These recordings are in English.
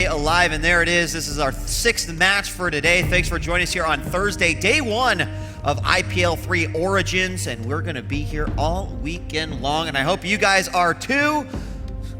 alive, and there it is. This is our 6th match for today. Thanks for joining us here on Thursday, day 1 of IPL 3 Origins, and we're going to be here all weekend long, and I hope you guys are too.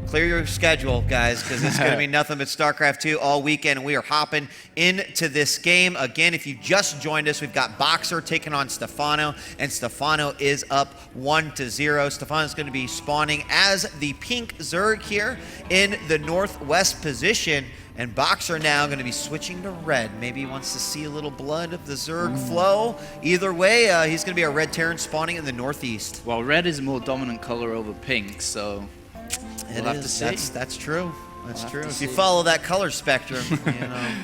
Clear your schedule, guys, because it's going to be nothing but StarCraft 2 all weekend, and we are hopping into this game. Again, if you just joined us, we've got Boxer taking on Stefano, and Stefano is up 1-0. Stefano's going to be spawning as the pink Zerg here in the northwest position, and Boxer now going to be switching to red. Maybe he wants to see a little blood of the Zerg flow. Either way, he's going to be a red Terran spawning in the northeast. Well, red is a more dominant color over pink, so... We'll have to see. That's true. That's true. If you follow that color spectrum, you know.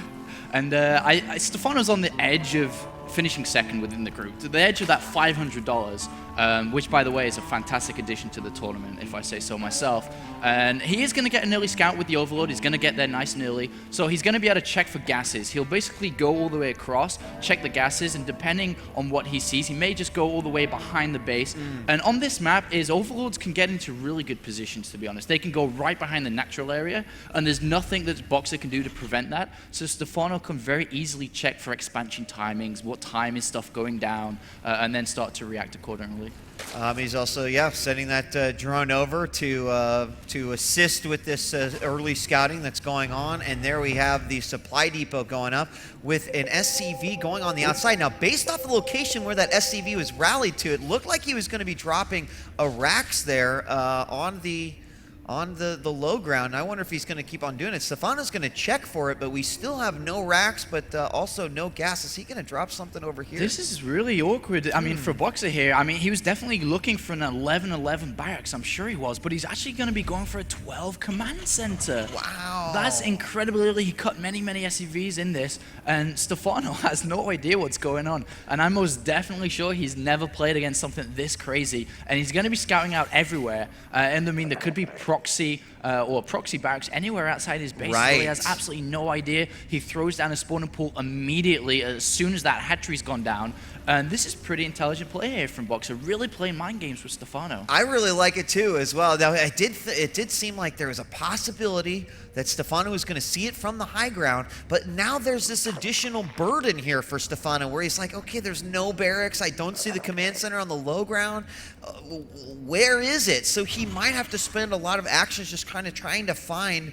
And Stefano's on the edge of finishing second within the group, to the edge of that $500, which, by the way, is a fantastic addition to the tournament, if I say so myself. And he is going to get an early scout with the Overlord. He's going to get there nice and early. So he's going to be able to check for gases. He'll basically go all the way across, check the gases, and depending on what he sees, he may just go all the way behind the base. And on this map is Overlords can get into really good positions, to be honest. They can go right behind the natural area, and there's nothing that Boxer can do to prevent that. So Stefano can very easily check for expansion timings, what time is stuff going down, and then start to react accordingly. He's also, sending that drone over to assist with this early scouting that's going on. And there we have the supply depot going up with an SCV going on the outside. Now, based off the location where that SCV was rallied to, it looked like he was going to be dropping a Rax there on the low ground. I wonder if he's going to keep on doing it. Stefano's going to check for it, but we still have no racks, but also no gas. Is he going to drop something over here? This is really awkward. I mean, for Boxer here, I mean, he was definitely looking for an 11-11 barracks. I'm sure he was, but he's actually going to be going for a 12 command center. Wow. That's incredibly early. He cut many SCVs in this, and Stefano has no idea what's going on. And I'm most definitely sure he's never played against something this crazy, and he's going to be scouting out everywhere. And I mean, there could be proxy barracks anywhere outside his base. Right. So he has absolutely no idea. He throws down a spawning pool immediately as soon as that hatchery's gone down. And this is pretty intelligent play here from Boxer, really playing mind games with Stefano. I really like it too as well. Now, it did seem like there was a possibility that Stefano was going to see it from the high ground, but now there's this additional burden here for Stefano where he's like, okay, there's no barracks. I don't see the command center on the low ground. Where is it? So he might have to spend a lot of actions just kind of trying to find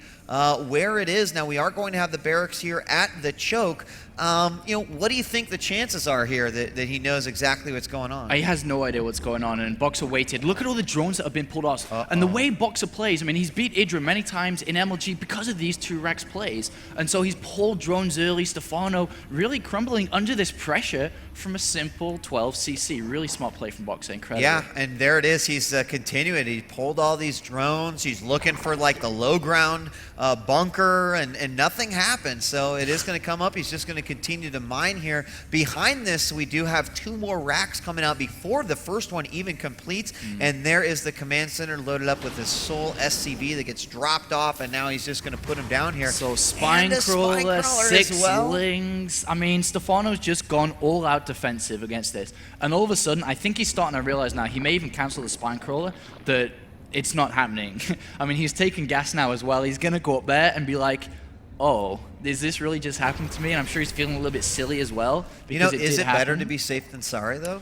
where it is. Now, we are going to have the barracks here at the choke. What do you think the chances are here that he knows exactly what's going on? He has no idea what's going on, and Boxer waited. Look at all the drones that have been pulled off. And the way Boxer plays, I mean, he's beat Idra many times in MLG because of these 2 racks plays. And so he's pulled drones early. Stefano really crumbling under this pressure from a simple 12cc. Really smart play from Boxer, incredible. Yeah, and there it is. He's continuing. He pulled all these drones. He's looking for like the low ground bunker, and nothing happened. So it is going to come up. He's just going to continue to mine here. Behind this, we do have 2 more racks coming out before the first one even completes. And there is the command center loaded up with his sole SCV that gets dropped off, and now he's just going to put him down here. So spine crawler, 6 slings. I mean, Stefano's just gone all out defensive against this. And all of a sudden, I think he's starting to realize now, he may even cancel the spine crawler, that it's not happening. I mean, he's taking gas now as well. He's going to go up there and be like, oh, is this really just happening to me? And I'm sure he's feeling a little bit silly as well. Because is it better to be safe than sorry, though?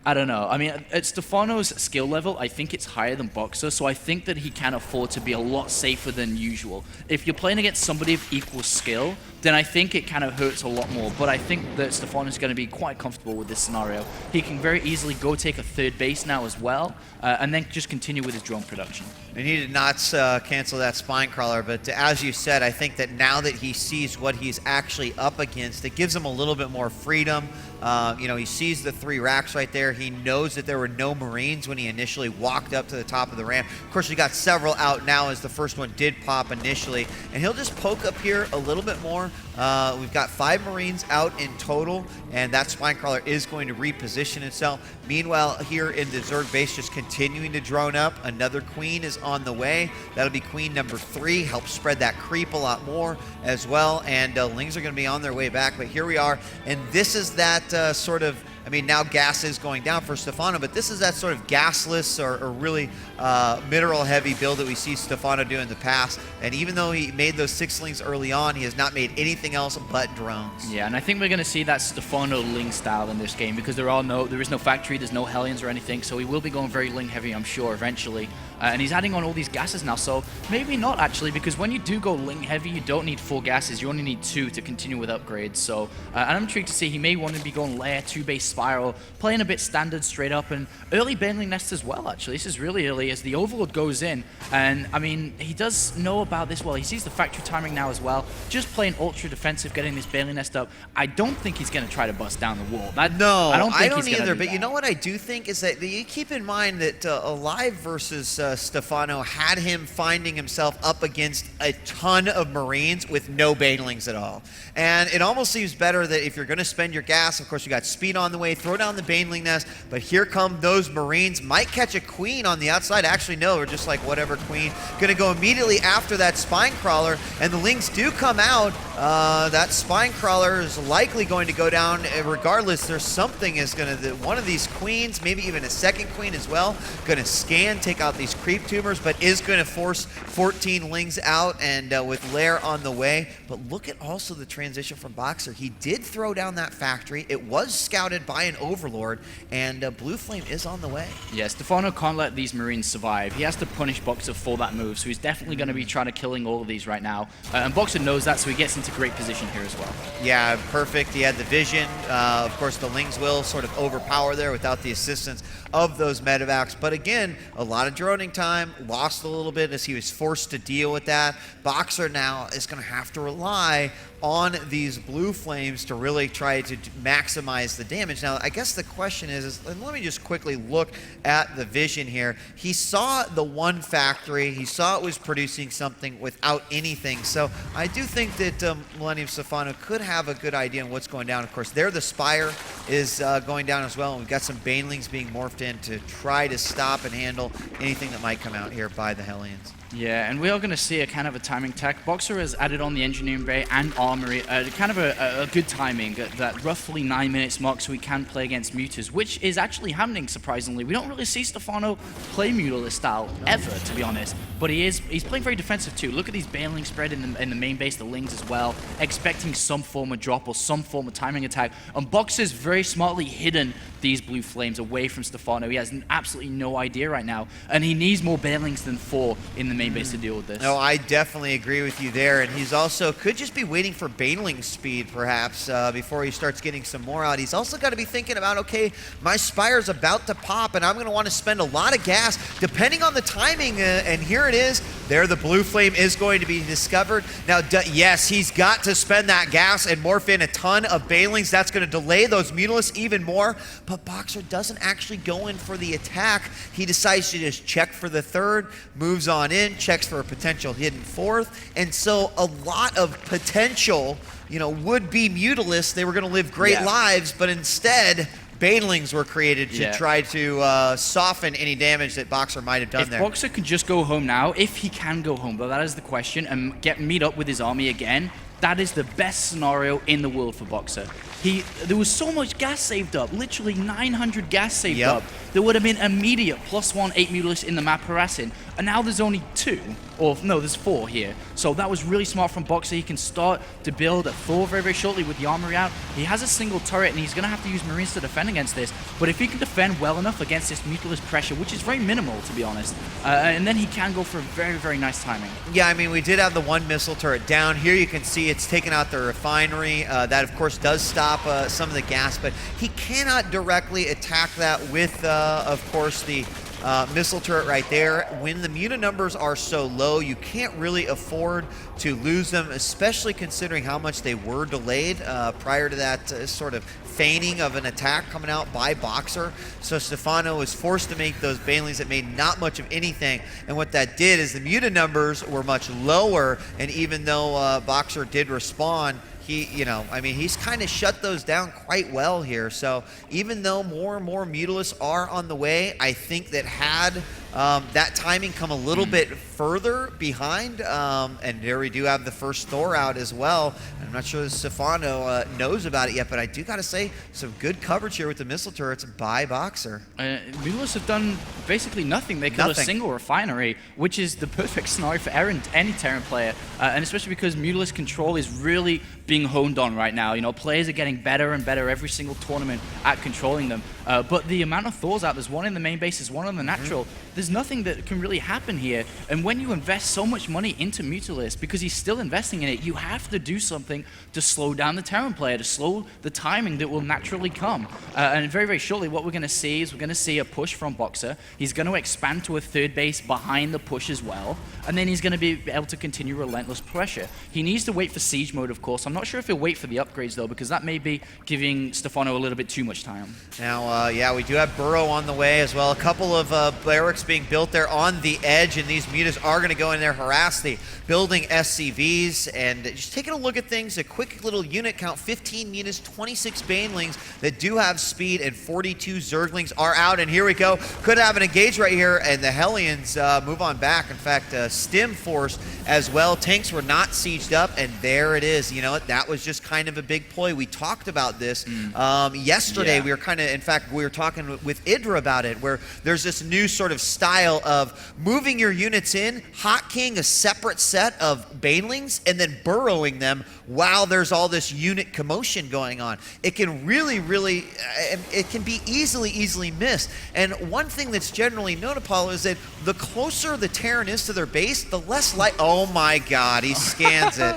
I don't know. I mean, at Stefano's skill level, I think it's higher than Boxer, so I think that he can afford to be a lot safer than usual. If you're playing against somebody of equal skill, then I think it kind of hurts a lot more. But I think that Stefano's going to be quite comfortable with this scenario. He can very easily go take a 3rd base now as well, and then just continue with his drone production. And he did not cancel that spine crawler, but as you said, I think that now that he sees what he's actually up against, it gives him a little bit more freedom. He sees the 3 racks right there. He knows that there were no Marines when he initially walked up to the top of the ramp. Of course, we got several out now as the first one did pop initially. And he'll just poke up here a little bit more. We've got 5 Marines out in total, and that spine crawler is going to reposition itself. Meanwhile, here in the Zerg base, just continuing to drone up. Another queen is on the way. That'll be queen number 3. Help spread that creep a lot more as well. And Lings are going to be on their way back. But here we are, and this is that sort of I mean, now gas is going down for Stefano, but this is that sort of gasless or really mineral-heavy build that we see Stefano do in the past. And even though he made those 6 Lings early on, he has not made anything else but drones. Yeah, and I think we're going to see that Stefano Ling style in this game because there is no factory, there's no Hellions or anything, so he will be going very Ling heavy, I'm sure, eventually. And he's adding on all these gases now, so maybe not actually, because when you do go Ling heavy, you don't need 4 gases, you only need 2 to continue with upgrades. So, and I'm intrigued to see he may want to be going layer 2 base spiral, playing a bit standard straight up, and early Baneling Nest as well, actually. This is really early as the Overlord goes in, and I mean, he does know about this well. He sees the factory timing now as well. Just playing ultra defensive, getting this Baneling Nest up. I don't think he's going to try to bust down the wall. No, I don't think he's either. Do but that. You know what I do think is that you keep in mind that Alive versus Stefano had him finding himself up against a ton of Marines with no Banelings at all. And it almost seems better that if you're going to spend your gas, of course you got speed on the way, throw down the Baneling Nest, but here come those Marines, might catch a Queen on the outside. Actually, no, we're just like whatever Queen. Going to go immediately after that Spine Crawler, and the Lings do come out. That Spine Crawler is likely going to go down regardless. There's something is going to, one of these Queens, maybe even a second Queen as well, going to scan, take out these creep tumors, but is going to force 14 Lings out and with Lair on the way. But look at also the transition from Boxer. He did throw down that factory. It was scouted by an Overlord, and Blue Flame is on the way. Yeah, Stefano can't let these Marines survive. He has to punish Boxer for that move, so he's definitely going to be trying to killing all of these right now. And Boxer knows that, so he gets into great position here as well. Yeah, perfect. He had the vision. Of course, the Lings will sort of overpower there without the assistance of those medevacs. But again, a lot of droning time, lost a little bit as he was forced to deal with that. Boxer now is going to have to rely on these Blue Flames to really try to maximize the damage. Now, I guess the question is and let me just quickly look at the vision here. He saw the one factory. He saw it was producing something without anything. So I do think that Millennium Stefano could have a good idea on what's going down. Of course, there the Spire is going down as well. And we've got some Banelings being morphed in to try to stop and handle anything that might come out here by the Hellions. Yeah, and we are going to see a kind of a timing tech. Boxer has added on the engineering bay and armory, kind of a good timing at that roughly 9 minutes mark so we can play against Mutas, which is actually happening surprisingly. We don't really see Stefano play Mutalist style ever, to be honest, but he's playing very defensive too. Look at these Banelings spread in the main base, the Lings as well, expecting some form of drop or some form of timing attack, and Boxer's very smartly hidden these Blue Flames away from Stefano. He has absolutely no idea right now, and he needs more Banelings than 4 in the main base to deal with this. No, I definitely agree with you there, and he's also could just be waiting for Baneling speed perhaps before he starts getting some more out. He's also got to be thinking about, okay, my Spire's about to pop, and I'm going to want to spend a lot of gas depending on the timing, and here it is. There the Blue Flame is going to be discovered. Now, yes, he's got to spend that gas and morph in a ton of Banelings. That's going to delay those Mutalists even more, but Boxer doesn't actually go in for the attack. He decides to just check for the 3rd, moves on in, checks for a potential hidden 4th, and so a lot of potential, would-be Mutalists. They were going to live great lives, but instead, Banelings were created to try to soften any damage that Boxer might have done there. If Boxer could just go home now, if he can go home, but that is the question, and meet up with his army again, that is the best scenario in the world for Boxer. There was so much gas saved up, literally 900 gas saved up. There would have been immediate +1 8 Mutalists in the map harassing, and now there's only 2, or no, there's 4 here. So that was really smart from Boxer. He can start to build a Thor very, very shortly with the armory out. He has a single turret, and he's going to have to use Marines to defend against this, but if he can defend well enough against this Mutalist pressure, which is very minimal, to be honest, and then he can go for a very, very nice timing. Yeah, I mean, we did have the 1 missile turret down. Here you can see it's taken out the refinery. That, of course, does stop some of the gas, but he cannot directly attack that with, of course, the missile turret right there. When the muta numbers are so low, you can't really afford to lose them, especially considering how much they were delayed prior to that sort of feigning of an attack coming out by Boxer. So Stefano was forced to make those Banelings that made not much of anything, and what that did is the muta numbers were much lower, and even though Boxer did respond, he's kind of shut those down quite well here. So even though more and more Mutalists are on the way, I think that had that timing come a little bit further behind, and there we do have the first Thor out as well. I'm not sure Stefano knows about it yet, but I do got to say, some good coverage here with the missile turrets by Boxer. Mulis have done basically nothing. They killed a single refinery, which is the perfect scenario for any Terran player, and especially because Mulis control is really being honed on right now. You know, players are getting better and better every single tournament at controlling them. But the amount of Thors out, there's one in the main base, there's one on the natural. There's nothing that can really happen here. And when you invest so much money into Mutalis, because he's still investing in it, you have to do something to slow down the Terran player, to slow the timing that will naturally come. And very, very shortly, what we're going to see is we're going to see a push from Boxer. He's going to expand to a third base behind the push as well. And then he's going to be able to continue relentless pressure. He needs to wait for siege mode, of course. I'm not sure if he'll wait for the upgrades, though, because that may be giving Stefano a little bit too much time. Now, yeah, we do have Burrow on the way as well. A couple of barracks being built there on the edge, and these mutas are going to go in there, harass the building SCVs. And just taking a look at things, a quick little unit count, 15 mutas, 26 banelings that do have speed, and 42 zerglings are out. And here we go. Could have an engage right here, and the Hellions move on back. In fact, Stim Force as well. Tanks were not sieged up, and there it is. You know what? That was just kind of a big ploy. We talked about this yesterday. We were kind of, in fact, we were talking with Idra about it, where there's this new sort of style of moving your units in, hotkeying a separate set of banelings, and then burrowing them while there's all this unit commotion going on. It can really, it can be easily missed. And one thing that's generally known, Apollo, is that the closer the Terran is to their base, the less oh my God, he scans it.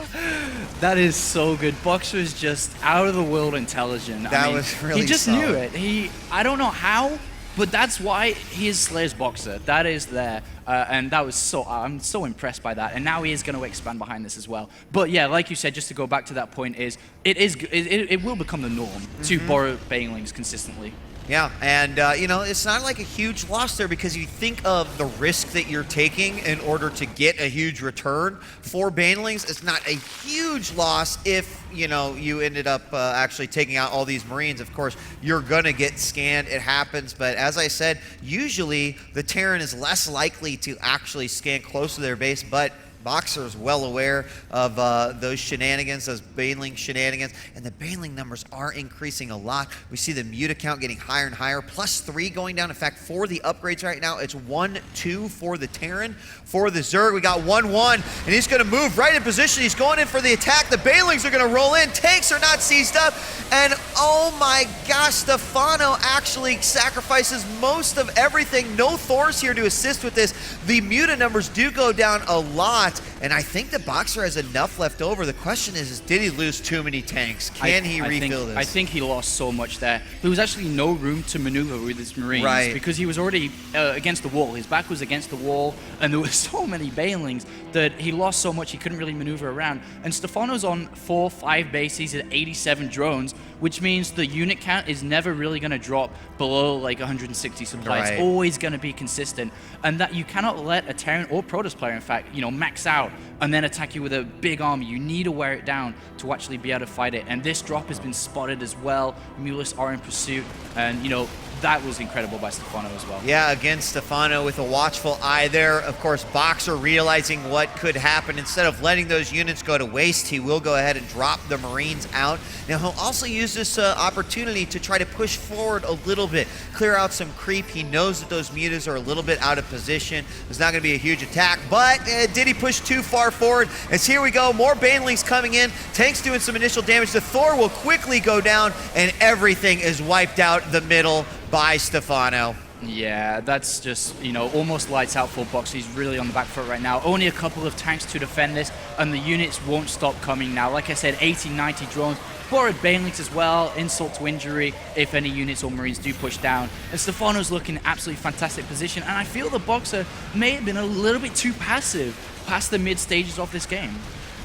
That is so good. Boxer is just out of the world intelligent. That was really He just solid. knew it. I don't know how, but that's why he is Slayer's Boxer. That is there. And that was I'm so impressed by that. And now he is going to expand behind this as well. But yeah, like you said, just to go back to that point, it will become the norm to borrow banelings consistently. Yeah, and you know, it's not like a huge loss there, because you think of the risk that you're taking in order to get a huge return for banelings. It's not a huge loss if, you know, you ended up actually taking out all these Marines. Of course, you're gonna get scanned, it happens, but as I said, usually the Terran is less likely to actually scan close to their base, but Boxer is well aware of those shenanigans, those baneling shenanigans, and the baneling numbers are increasing a lot. We see the muta count getting higher and higher, +3 going down. In fact, for the upgrades right now, it's 1-2 for the Terran. For the Zerg, we got 1-1, and he's going to move right in position. He's going in for the attack. The banelings are going to roll in. Tanks are not seized up, and oh my gosh, Stefano actually sacrifices most of everything. No Thors here to assist with this. The muta numbers do go down a lot, and I think the Boxer has enough left over. The question is did he lose too many tanks? Can he refill this? I think he lost so much there. There was actually no room to maneuver with his Marines, because he was already against the wall. His back was against the wall, and there were so many banelings that he lost so much he couldn't really maneuver around. And Stefano's on 4-5 bases at 87 drones, which means the unit count is never really going to drop below like 160 supply. It's always going to be consistent, and that you cannot let a Terran or Protoss player, in fact, you know, max out and then attack you with a big army. You need to wear it down to actually be able to fight it. And this drop has been spotted as well. Mulis are in pursuit, and you know, that was incredible by Stefano as well. Yeah, again, Stefano with a watchful eye there. Of course, Boxer realizing what could happen. Instead of letting those units go to waste, he will go ahead and drop the Marines out. Now, he'll also use this opportunity to try to push forward a little bit, clear out some creep. He knows that those mutas are a little bit out of position. There's not going to be a huge attack, but did he push too far forward? As here we go, more banelings coming in. Tanks doing some initial damage. The Thor will quickly go down, and everything is wiped out the middle by Stefano. Yeah, that's just, you know, almost lights out for Boxer. He's really on the back foot right now. Only a couple of tanks to defend this, and the units won't stop coming now. Like I said, 80, 90 drones. Borrowed banelings as well, insult to injury if any units or Marines do push down. And Stefano's looking in absolutely fantastic position, and I feel the Boxer may have been a little bit too passive past the mid stages of this game.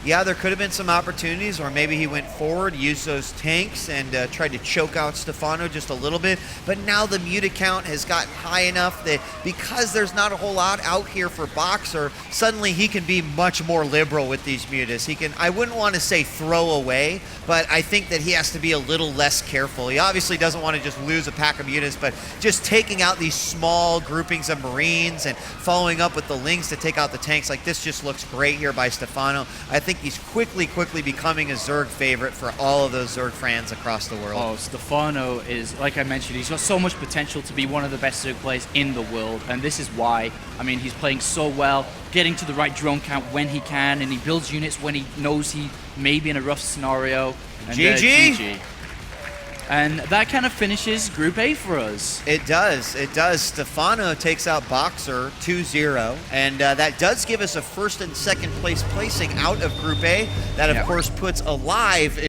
yeah, there could have been some opportunities, or maybe he went forward, used those tanks, and tried to choke out Stefano just a little bit. But now the muta count has gotten high enough that because there's not a whole lot out here for Boxer, suddenly he can be much more liberal with these mutas. He can, I wouldn't want to say throw away, but I think that he has to be a little less careful. He obviously doesn't want to just lose a pack of mutas, but just taking out these small groupings of Marines and following up with the Lings to take out the tanks, like this just looks great here by Stefano. I think he's quickly becoming a Zerg favorite for all of those Zerg fans across the world. Oh, Stefano is, like I mentioned, he's got so much potential to be one of the best Zerg players in the world, and this is why. I mean, he's playing so well, getting to the right drone count when he can, and he builds units when he knows he may be in a rough scenario. And, GG! And that kind of finishes Group A for us. It does. It does. Stefano takes out Boxer 2-0, and that does give us a first and second place placing out of Group A. That, of course, puts alive